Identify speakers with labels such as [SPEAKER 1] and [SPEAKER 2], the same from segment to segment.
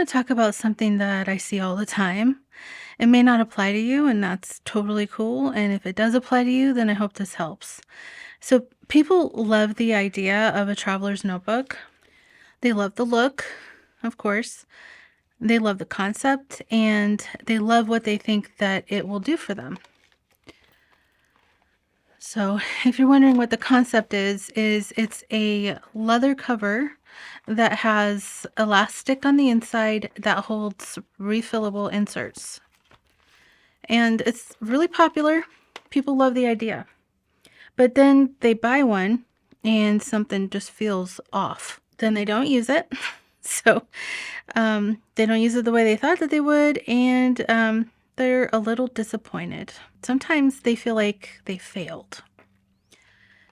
[SPEAKER 1] want to talk about something that I see all the time. It may not apply to you, and that's totally cool. And if it does apply to you, then I hope this helps. So, people love the idea of a traveler's notebook. They love the look, of course. They love the concept, and they love what they think that it will do for them. So, if you're wondering what the concept is it's a leather cover that has elastic on the inside that holds refillable inserts. And it's really popular. People love the idea. But then they buy one and something just feels off. Then they don't use it. So they don't use it the way they thought that they would. And they're a little disappointed. Sometimes they feel like they failed.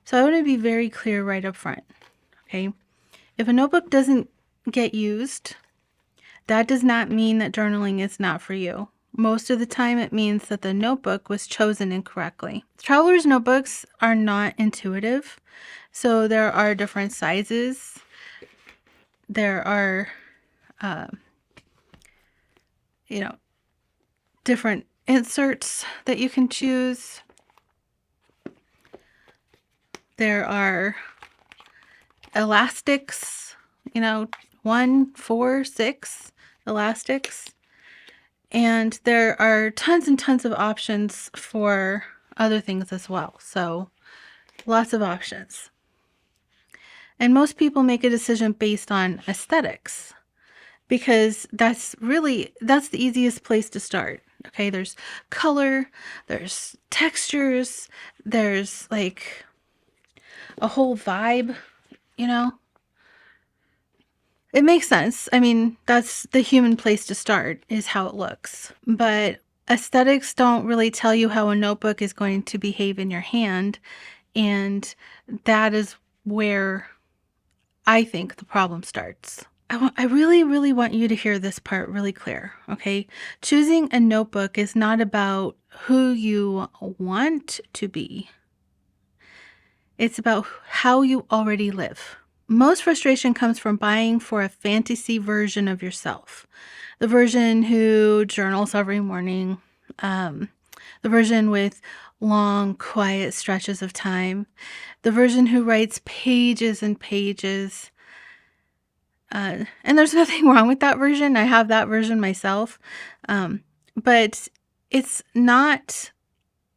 [SPEAKER 1] So I want to be very clear right up front. Okay. If a notebook doesn't get used, that does not mean that journaling is not for you. Most of the time, it means that the notebook was chosen incorrectly. Traveler's notebooks are not intuitive, so there are different sizes. There are, different inserts that you can choose. There are elastics, 1, 4, 6 elastics. And there are tons and tons of options for other things as well. So lots of options. And most people make a decision based on aesthetics because that's the easiest place to start. Okay, there's color, there's textures, there's like a whole vibe, It makes sense. I mean, that's the human place to start, is how it looks. But aesthetics don't really tell you how a notebook is going to behave in your hand. And that is where I think the problem starts. I really, really want you to hear this part really clear, okay? Choosing a notebook is not about who you want to be. It's about how you already live. Most frustration comes from buying for a fantasy version of yourself. The version who journals every morning, the version with long, quiet stretches of time, the version who writes pages and pages. And there's nothing wrong with that version. I have that version myself. But it's not,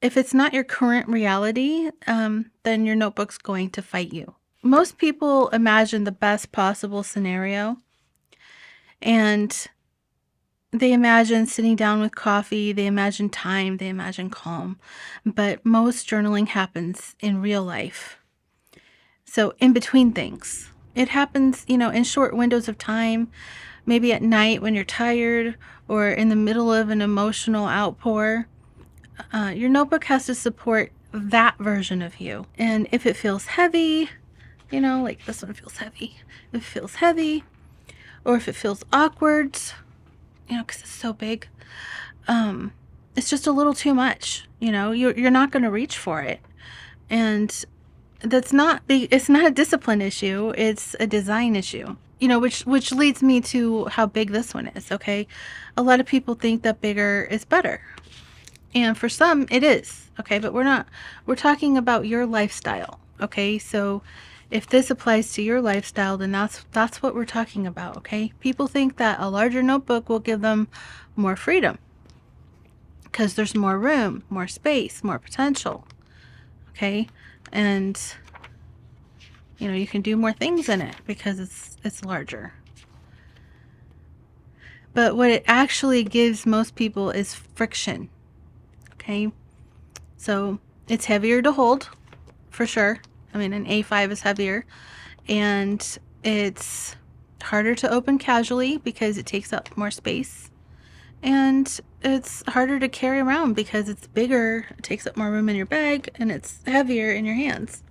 [SPEAKER 1] if it's not your current reality, then your notebook's going to fight you. Most people imagine the best possible scenario, and they imagine sitting down with coffee, they imagine time, they imagine calm, but most journaling happens in real life. So in between things, it happens, in short windows of time, maybe at night when you're tired or in the middle of an emotional outpour. Your notebook has to support that version of you. And if it feels heavy, like this one feels heavy. If it feels heavy, or if it feels awkward, because it's so big, it's just a little too much. You're not going to reach for it, and it's not a discipline issue. It's a design issue. Which leads me to how big this one is. Okay, a lot of people think that bigger is better, and for some it is. Okay, but we're talking about your lifestyle. Okay, so if this applies to your lifestyle, then that's what we're talking about, okay? People think that a larger notebook will give them more freedom because there's more room, more space, more potential, okay? And, you can do more things in it because it's larger. But what it actually gives most people is friction, okay? So it's heavier to hold, for sure. I mean, an A5 is heavier, and it's harder to open casually because it takes up more space, and it's harder to carry around because it's bigger, it takes up more room in your bag, and it's heavier in your hands.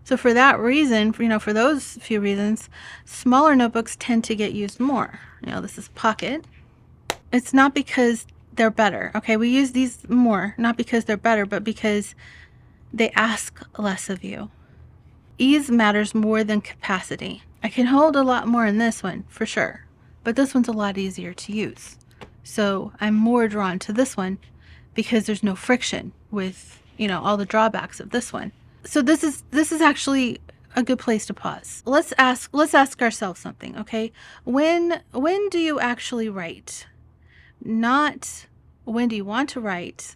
[SPEAKER 1] So for that reason, for those few reasons, smaller notebooks tend to get used more. This is pocket. It's not because they're better, okay? We use these more, not because they're better, but because they ask less of you. Ease matters more than capacity. I can hold a lot more in this one for sure, but this one's a lot easier to use. So I'm more drawn to this one because there's no friction with, all the drawbacks of this one. So this is actually a good place to pause. Let's ask ourselves something, okay? When do you actually write? Not when do you want to write,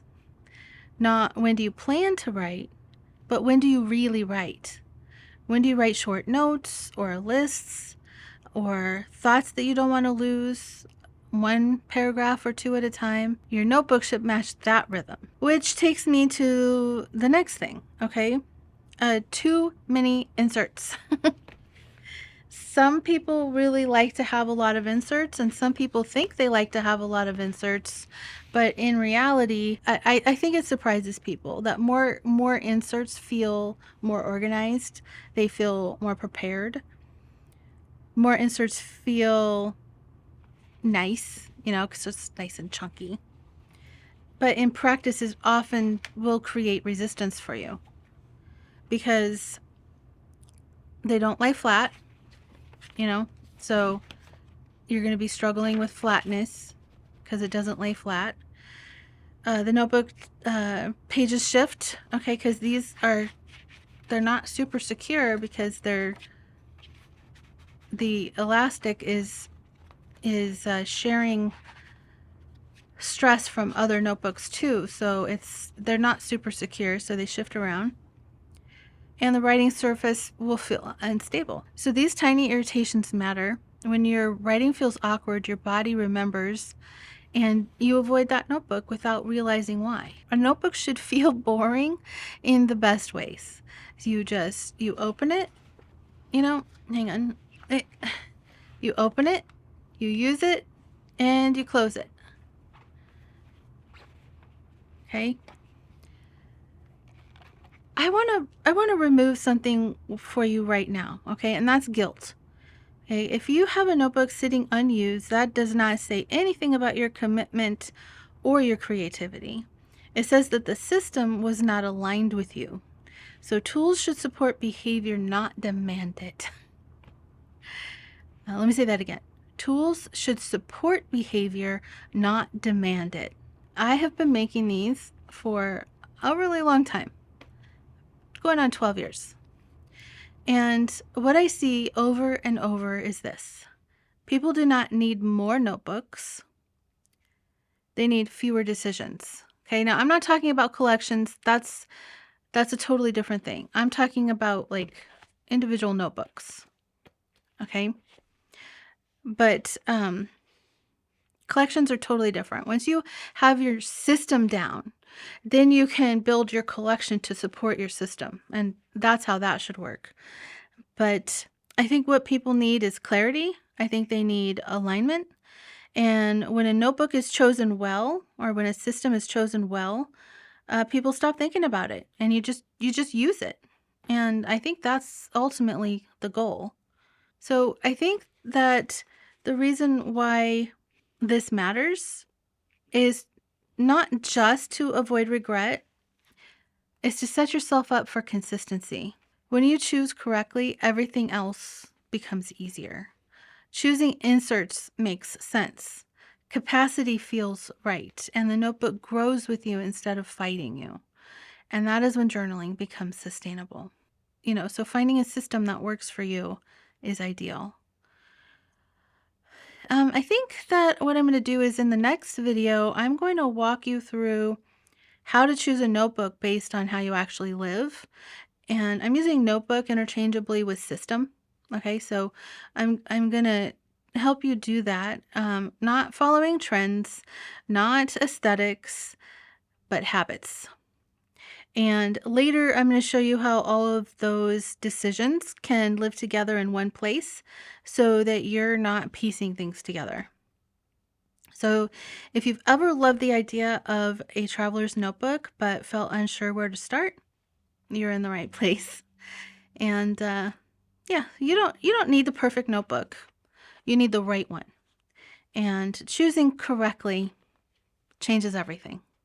[SPEAKER 1] not when do you plan to write, but when do you really write? When do you write short notes or lists or thoughts that you don't want to lose, one paragraph or two at a time? Your notebook should match that rhythm. Which takes me to the next thing, okay? Too many inserts. Some people really like to have a lot of inserts, and some people think they like to have a lot of inserts. But in reality, I think it surprises people that more inserts feel more organized. They feel more prepared. More inserts feel nice, because it's nice and chunky. But in practice, it often will create resistance for you because they don't lay flat, so you're going to be struggling with flatness because it doesn't lay flat. The notebook pages shift, okay, because they're not super secure because the elastic is sharing stress from other notebooks too, so they're not super secure, so they shift around. And the writing surface will feel unstable. So these tiny irritations matter. When your writing feels awkward, your body remembers, and you avoid that notebook without realizing why. A notebook should feel boring in the best ways. You open it, hang on. You open it, you use it, and you close it. Okay? I want to remove something for you right now, okay? And that's guilt. Okay? If you have a notebook sitting unused, that does not say anything about your commitment or your creativity. It says that the system was not aligned with you. So tools should support behavior, not demand it. Let me say that again. Tools should support behavior, not demand it. I have been making these for a really long time, going on 12 years. And what I see over and over is this. People do not need more notebooks. They need fewer decisions. Okay, now I'm not talking about collections. That's a totally different thing. I'm talking about like individual notebooks. Okay? But collections are totally different. Once you have your system down, then you can build your collection to support your system. And that's how that should work. But I think what people need is clarity. I think they need alignment. And when a notebook is chosen well, or when a system is chosen well, people stop thinking about it and you just use it. And I think that's ultimately the goal. So I think that the reason why this matters is not just to avoid regret, it's to set yourself up for consistency. When you choose correctly, everything else becomes easier. Choosing inserts makes sense. Capacity feels right, and the notebook grows with you instead of fighting you. And that is when journaling becomes sustainable. So finding a system that works for you is ideal. I think that what I'm going to do is in the next video, I'm going to walk you through how to choose a notebook based on how you actually live. And I'm using notebook interchangeably with system. Okay, so I'm going to help you do that. Not following trends, not aesthetics, but habits. And later, I'm going to show you how all of those decisions can live together in one place so that you're not piecing things together. So if you've ever loved the idea of a traveler's notebook but felt unsure where to start, you're in the right place. And yeah, you don't need the perfect notebook. You need the right one. And choosing correctly changes everything.